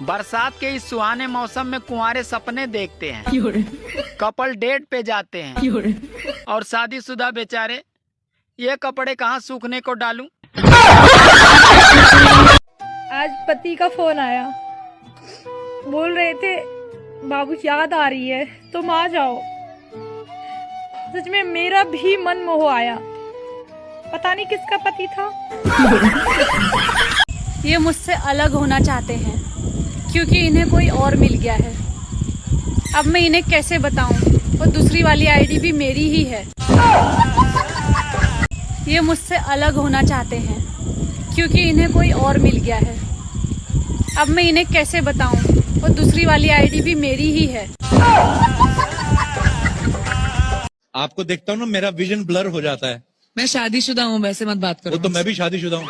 बरसात के इस सुहाने मौसम में कुंवारे सपने देखते हैं, कपल डेट पे जाते हैं और शादीशुदा बेचारे ये कपड़े कहाँ सूखने को डालूं। आज पति का फोन आया, बोल रहे थे बाबू याद आ रही है तुम आ जाओ। सच में मेरा भी मन मोह आया, पता नहीं किसका पति था। ये मुझसे अलग होना चाहते हैं क्योंकि इन्हें कोई और मिल गया है। अब मैं इन्हें कैसे बताऊं, और दूसरी वाली आईडी भी मेरी ही है। ये मुझसे अलग होना चाहते हैं क्योंकि इन्हें कोई और मिल गया है। अब मैं इन्हें कैसे बताऊं, और दूसरी वाली आईडी भी मेरी ही है। आपको देखता हूँ ना मेरा विजन ब्लर हो जाता है। मैं शादीशुदा हूँ, वैसे मत बात करो। वो तो मैं भी शादीशुदा हूँ।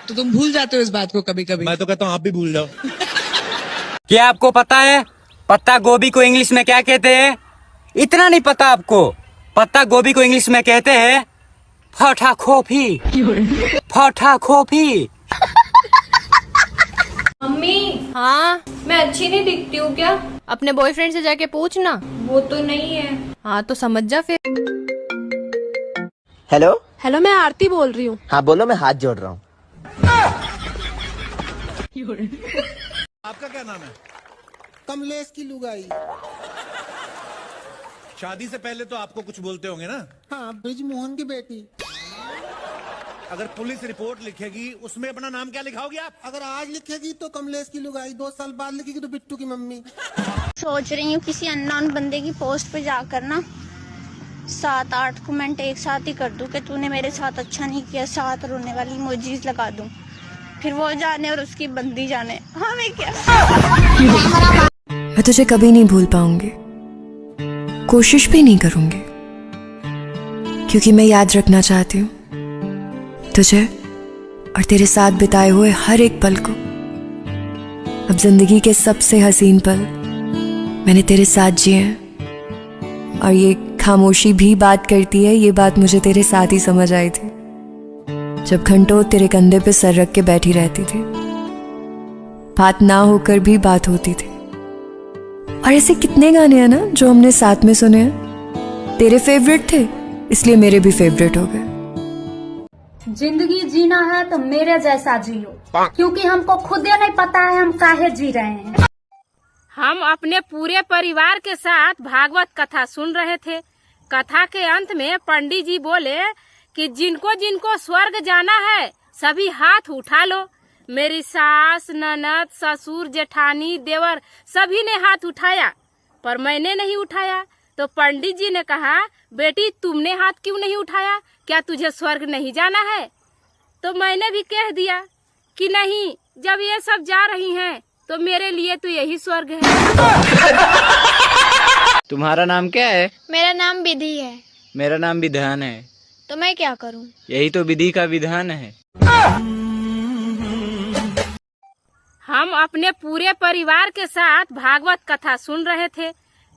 तो तुम भूल जाते हो इस बात को कभी कभी। मैं तो कहता हूँ आप भी भूल जाओ। क्या आपको पता है पत्ता गोभी को इंग्लिश में क्या कहते हैं? इतना नहीं पता आपको? पत्ता गोभी को इंग्लिश में कहते हैं फटा खोफी। फटा खोफी। मम्मी, हाँ, मैं अच्छी नहीं दिखती हूँ क्या? अपने बॉयफ्रेंड से जाके पूछना। वो तो नहीं है। हाँ तो समझ जा फिर। हेलो हेलो, मैं आरती बोल रही हूँ। हाँ बोलो, मैं हाथ जोड़ रहा हूँ। आपका क्या नाम है? कमलेश की लुगाई। शादी से पहले तो आपको कुछ बोलते होंगे ना? हाँ, ब्रिजमोहन की बेटी। अगर पुलिस रिपोर्ट लिखेगी उसमें अपना नाम क्या लिखाओगे आप? अगर आज लिखेगी तो कमलेश की लुगाई, 2 साल बाद लिखेगी तो बिट्टू की मम्मी। सोच रही हूँ किसी अननोन बंदे की पोस्ट पे जाकर ना 7-8 कमेंट एक साथ ही कर दूं कि तूने मेरे साथ अच्छा नहीं किया, 7 रोने वाली इमोजीज लगा दूं, फिर वो जाने और उसकी बंदी जाने। हाँ मैं क्या। मैं तुझे कभी नहीं भूल पाऊंगी, कोशिश भी नहीं करूंगी, क्योंकि मैं याद रखना चाहती हूँ तुझे और तेरे साथ बिताए हुए हर एक पल को। अब जिंदगी के सबसे हसीन पल मैंने तेरे साथ जिए हैं, और ये खामोशी भी बात करती है। ये बात मुझे तेरे साथ ही समझ आई थी, जब घंटों तेरे कंधे पे सर रख के बैठी रहती थी, बात ना होकर भी बात होती थी। और ऐसे कितने गाने हैं ना जो हमने साथ में सुने हैं। तेरे फेवरेट थे इसलिए मेरे भी फेवरेट हो गए। जिंदगी जीना है तो मेरे जैसा जियो, क्योंकि हमको खुद ही नहीं पता है हम काहे जी रहे हैं। हम अपने पूरे परिवार के साथ भागवत कथा सुन रहे थे। कथा के अंत में पंडित जी बोले कि जिनको जिनको स्वर्ग जाना है सभी हाथ उठा लो। मेरी सास, ननद, ससुर, जेठानी, देवर सभी ने हाथ उठाया, पर मैंने नहीं उठाया। तो पंडित जी ने कहा, बेटी तुमने हाथ क्यों नहीं उठाया? क्या तुझे स्वर्ग नहीं जाना है? तो मैंने भी कह दिया कि नहीं, जब ये सब जा रही हैं तो मेरे लिए तो यही स्वर्ग है। तुम्हारा नाम क्या है? मेरा नाम विधि है। मेरा नाम विधान है। तो मैं क्या करूँ? यही तो विधि का विधान है। हम अपने पूरे परिवार के साथ भागवत कथा सुन रहे थे।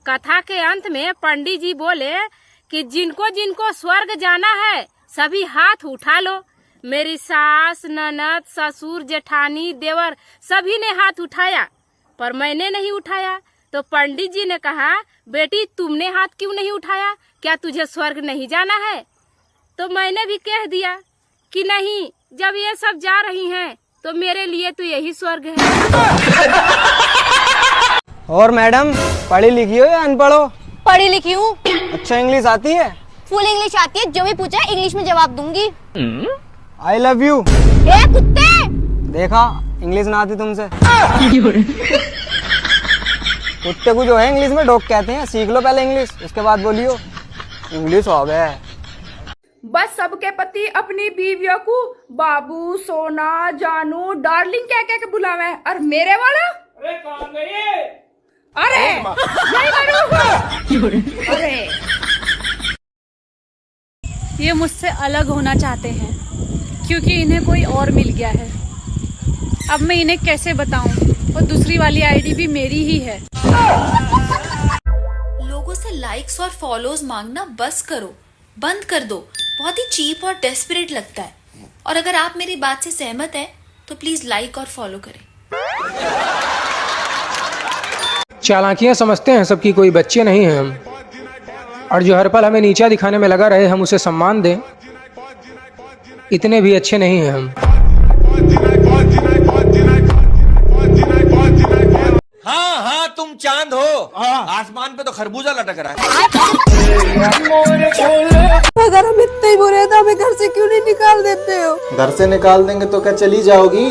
कथा के अंत में पंडित जी बोले कि जिनको जिनको स्वर्ग जाना है सभी हाथ उठा लो। मेरी सास, ननद, ससुर, जेठानी, देवर सभी ने हाथ उठाया, पर मैंने नहीं उठाया। तो पंडित जी ने कहा, बेटी तुमने हाथ क्यों नहीं उठाया? क्या तुझे स्वर्ग नहीं जाना है? तो मैंने भी कह दिया कि नहीं, जब ये सब जा रही हैं तो मेरे लिए तो यही स्वर्ग है। और मैडम पढ़ी लिखी हो या अनपढ़ हो? पढ़ी लिखी हूँ। अच्छा इंग्लिश आती है? फुल इंग्लिश आती है, जो भी पूछा इंग्लिश में जवाब दूंगी। I love you. ए कुत्ते! देखा, इंग्लिश ना आती तुमसे। कुत्ते को जो है इंग्लिश में डॉग कहते हैं। सीख लो पहले इंग्लिश, उसके बाद बोलियो। इंग्लिश हो गए। बस सबके पति अपनी बीवियों को बाबू, सोना, जानू, डार्लिंग क्या क्या के बुलावे हैं, और मेरे वाला अरे कहाँ गए? अरे ये मुझसे अलग होना चाहते हैं क्योंकि इन्हें कोई और मिल गया है। अब मैं इन्हें कैसे बताऊं, और दूसरी वाली आईडी भी मेरी ही है। लोगों से लाइक्स और फॉलोज मांगना बस करो, बंद कर दो। बहुत ही चीप और डेस्परेट लगता है। और अगर आप मेरी बात से सहमत हैं तो प्लीज लाइक और फॉलो करें। चालाकियां समझते हैं सबकी, कोई बच्चे नहीं हैं हम। और जो हर पल हमें नीचा दिखाने में लगा रहे, हम उसे सम्मान दें, इतने भी अच्छे नहीं हैं हम। हाँ हाँ तुम चांद हो, आसमान पे तो खरबूजा लटक रहा है। अगर हम इतने ही बुरे हैं तो हमें घर से क्यों नहीं निकाल देते हो? घर से निकाल देंगे तो क्या चली जाओगी?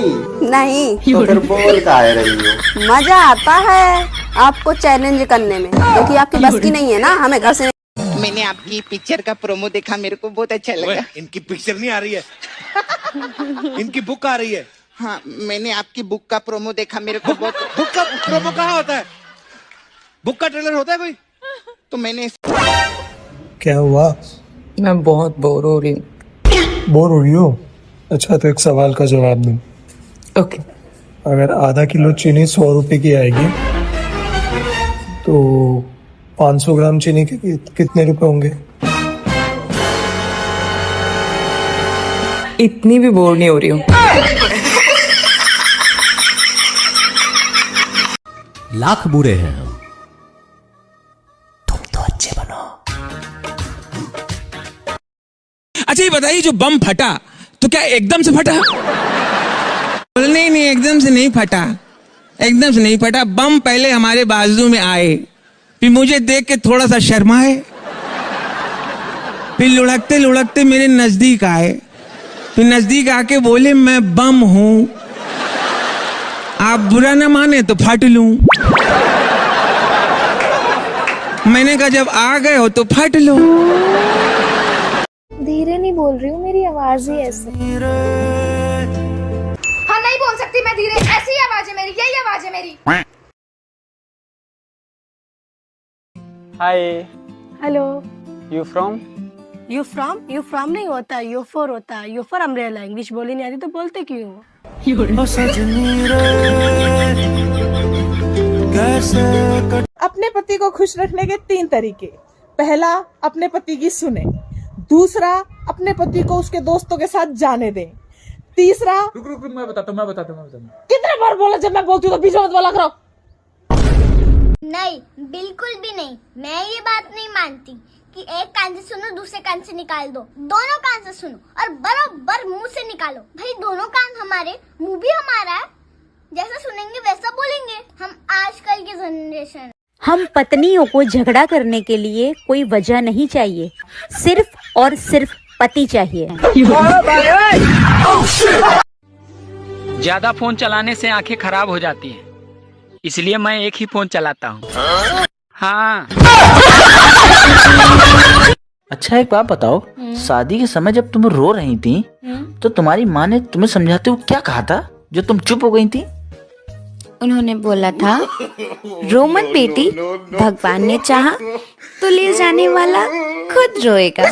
नहीं, तो फिर बोल काहे रही हो? मजा आता है आपको चैलेंज करने में, क्योंकि आपकी बस की नहीं है ना हमें घर से। मैंने आपकी पिक्चर का प्रोमो देखा, मेरे को बहुत अच्छा लगा। इनकी पिक्चर नहीं आ रही है, इनकी बुक आ रही है। हाँ, मैंने आपकी बुक का प्रोमो देखा, मेरे को बहुत। बुक का प्रोमो कहाँ होता है? बुक का ट्रेलर होता है कोई? तो मैंने। क्या हुआ? मैं बहुत बोर हो रही हूँ। बोर हो रही हो? अच्छा, तो एक सवाल का जवाब दूं। ओके। अगर आधा किलो चीनी 100 रुपए की आएगी तो 500 ग्राम चीनी के कितने रुपए होंगे? इतनी भी बोर नहीं हो रही हूँ। लाख बुरे हैं हम, तुम तो अच्छे बनो। अच्छा ये बताइए, जो बम फटा तो क्या एकदम से फटा? नहीं नहीं, एकदम से नहीं फटा, एकदम से नहीं फटा। बम पहले हमारे बाजू में आए, फिर मुझे देख के थोड़ा सा शर्माए, फिर लुढ़कते लुढ़कते मेरे नजदीक आए, फिर नजदीक आके बोले मैं बम हूं, आप बुरा ना माने तो फट लूं। मैंने कहा जब आ गए हो तो फट लो। धीरे नहीं बोल रही हूँ, मेरी आवाज ही ऐसे। हाँ, नहीं बोल सकती मैं धीरे, ऐसी आवाज है मेरी, यही आवाज है मेरी। Hi, hello. You from? You from नहीं होता, यू फॉर होता है। You for umbrella. इंग्लिश बोली नहीं आती तो बोलते क्यों हो? अपने पति को खुश रखने के 3 तरीके। पहला, अपने पति की सुने। दूसरा, अपने पति को उसके दोस्तों के साथ जाने दें। तीसरा, रुक मैं बताता हूँ। कितने बार बोला, जब मैं बोलती हूँ तो बीच में मत बोला करो। नहीं, बिल्कुल भी नहीं। मैं ये बात नहीं मानती कि एक कान से सुनो, दूसरे कान से निकाल दो। दोनों कान से सुनो और बराबर मुंह से निकालो। भाई दोनों कान हमारे, मुंह भी हमारा है। जैसा सुनेंगे वैसा बोलेंगे। हम आजकल की जनरेशन। हम पत्नियों को झगड़ा करने के लिए कोई वजह नहीं चाहिए, सिर्फ और सिर्फ पति चाहिए। ज्यादा फोन चलाने से आंखें खराब हो जाती हैं, इसलिए मैं एक ही फोन चलाता हूँ। हाँ। अच्छा एक बात बताओ, शादी के समय जब तुम रो रही थी तो तुम्हारी माँ ने तुम्हें समझाते हुए क्या कहा था जो तुम चुप हो गई थी? उन्होंने बोला था, रो मत बेटी, भगवान ने चाहा तो ले जाने वाला खुद रोएगा।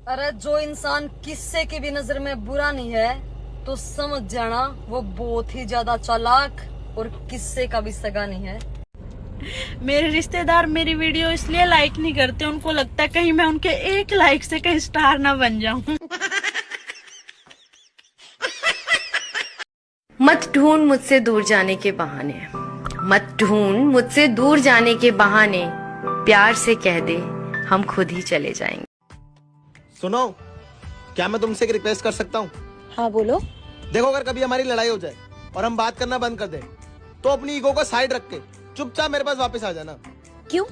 अरे जो इंसान किस्से की भी नजर में बुरा नहीं है तो समझ जाना वो बहुत ही ज्यादा चालाक और किस्से का भी सगा नहीं है। मेरे रिश्तेदार मेरी वीडियो इसलिए लाइक नहीं करते, उनको लगता है कहीं मैं उनके एक लाइक से कहीं स्टार ना बन जाऊं। मत ढूंढ मुझसे दूर जाने के बहाने, मत ढूंढ मुझसे दूर जाने के बहाने, प्यार से कह दे हम खुद ही चले जाएंगे। सुनो, क्या मैं तुमसे एक रिक्वेस्ट कर सकता हूँ? हाँ बोलो। देखो, अगर कभी हमारी लड़ाई हो जाए और हम बात करना बंद कर दें तो अपनी ईगो को साइड रख के चुपचाप मेरे पास वापस आ जाना। क्यों?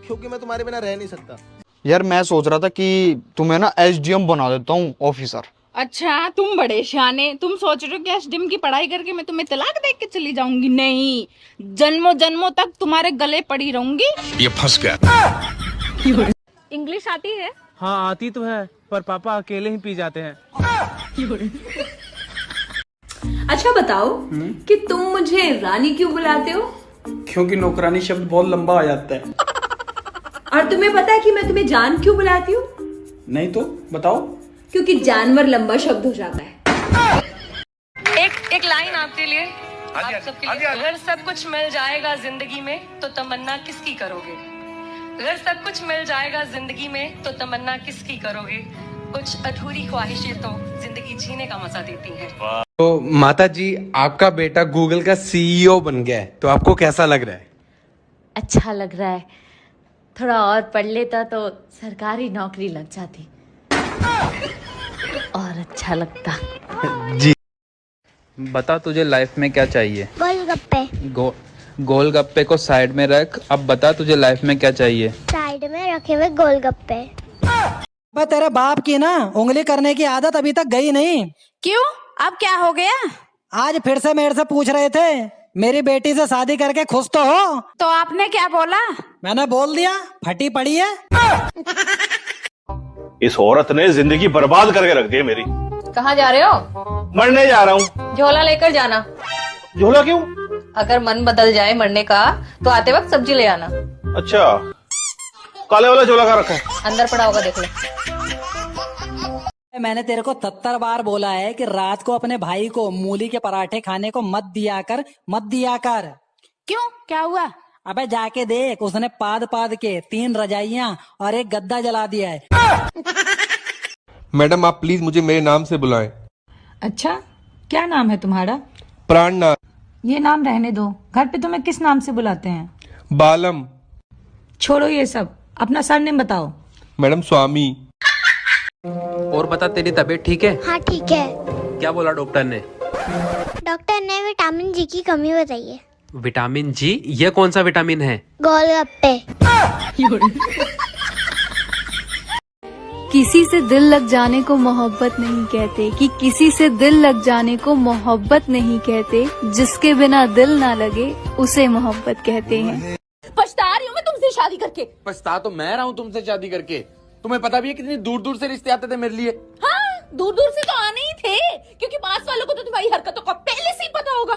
क्योंकि मैं तुम्हारे बिना रह नहीं सकता। यार मैं सोच रहा था कि तुम्हें ना SDM बना देता हूँ, ऑफिसर। अच्छा तुम बड़े शाने, तुम सोच रहे हो कि एसडीएम की पढ़ाई करके मैं तुम्हें तलाक दे के चली जाऊंगी? नहीं, जन्मों जन्मों तक तुम्हारे गले पड़ी रहूंगी। ये फंस गया। इंग्लिश आती है? हाँ आती तो है, पर पापा अकेले ही पी जाते हैं। अच्छा बताओ कि तुम मुझे रानी क्यों बुलाते हो? क्योंकि नौकरानी शब्द बहुत लंबा आ जाता है। और तुम्हें पता है कि मैं तुम्हें जान क्यों बुलाती हूँ? नहीं तो बताओ। क्योंकि जानवर लंबा शब्द हो जाता है। एक लाइन आपके लिए, आप सबके लिए। अगर सब कुछ मिल जाएगा जिंदगी में तो तमन्ना किसकी करोगे? अगर सब कुछ मिल जाएगा जिंदगी में तो तमन्ना किसकी करोगे? कुछ अधूरी ख्वाहिशें तो जिंदगी जीने का मजा देती हैं। तो माता जी, आपका बेटा गूगल का सीईओ बन गया है, तो आपको कैसा लग रहा है? अच्छा लग रहा है। थोड़ा और पढ़ लेता तो सरकारी नौकरी लग जाती और अच्छा लगता। जी। बता तुझे लाइफ में क्या चाहिए? गोलगप्पे। गोलगप्पे को साइड में रख, अब बता तुझे लाइफ में क्या चाहिए? साइड में रखे हुए गोलगप्पे। तेरे बाप की ना उंगली करने की आदत अभी तक गई नहीं। क्यों? अब क्या हो गया? आज फिर से मेरे से पूछ रहे थे मेरी बेटी से शादी करके खुश तो हो? तो आपने क्या बोला? मैंने बोल दिया फटी पड़ी है। इस औरत ने जिंदगी बर्बाद करके रख दी है मेरी। कहाँ जा रहे हो? मरने जा रहा हूँ। झोला लेकर जाना। झोला क्यों? अगर मन बदल जाए मरने का तो आते वक्त सब्जी ले आना। अच्छा, काले वाला झोला का रखा है? अंदर पड़ा होगा, देख ले। मैंने तेरे को 70 बार बोला है कि रात को अपने भाई को मूली के पराठे खाने को मत दिया कर। क्यों? क्या हुआ? अबे जाके देख, उसने पाद पाद के 3 रजाइयाँ और एक गद्दा जला दिया है। मैडम, आप प्लीज मुझे मेरे नाम से बुलाएं। अच्छा, क्या नाम है तुम्हारा? प्राणनाथ। ये नाम रहने दो। घर पे तुम्हें किस नाम से बुलाते हैं? बालम। छोड़ो ये सब, अपना सरनेम बताओ। मैडम, स्वामी। और बता, तेरी तबीयत ठीक है? हाँ ठीक है। क्या बोला डॉक्टर ने? डॉक्टर ने विटामिन जी की कमी बताई है। विटामिन जी? ये कौन सा विटामिन है? गोलगप्पे। किसी से दिल लग जाने को मोहब्बत नहीं कहते, कि किसी से दिल लग जाने को मोहब्बत नहीं कहते, जिसके बिना दिल ना लगे उसे मोहब्बत कहते हैं। पछता रही हूँ मैं तुमसे शादी करके। पछता तो मैं रहा हूँ तुमसे शादी करके। तुम्हें पता भी है कितनी दूर दूर से रिश्ते आते थे मेरे लिए? हाँ, दूर दूर से तो आने ही थे, क्योंकि पास वालों को तो तुम्हारी हरकतों का पहले से ही पता होगा।